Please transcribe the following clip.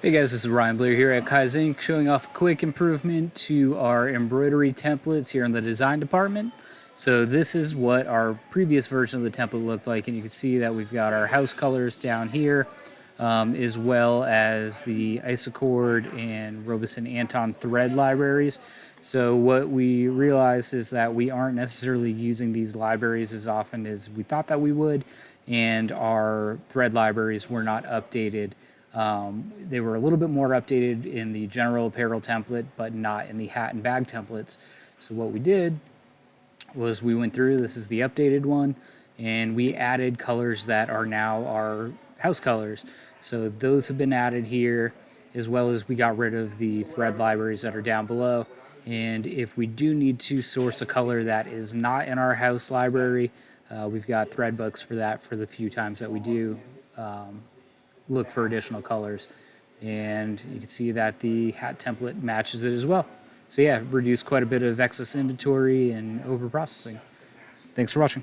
Hey guys, this is Ryan Blair here at Kaizink, showing off a quick improvement to our embroidery templates here in the design department. So this is what our previous version of the template looked like, and you can see that we've got our house colors down here, as well as the Isocord and Robeson Anton thread libraries. So what we realized is that we aren't necessarily using these libraries as often as we thought that we would, and our thread libraries were not updated. They were a little bit more updated in the general apparel template, but not in the hat and bag templates. So what we did was we went through, this is the updated one, and we added colors that are now our house colors. So those have been added here, as well as we got rid of the thread libraries that are down below. And if we do need to source a color that is not in our house library, we've got thread books for that for the few times that we do look for additional colors. And you can see that the hat template matches it as well. So yeah, reduced quite a bit of excess inventory and over processing. Thanks for watching.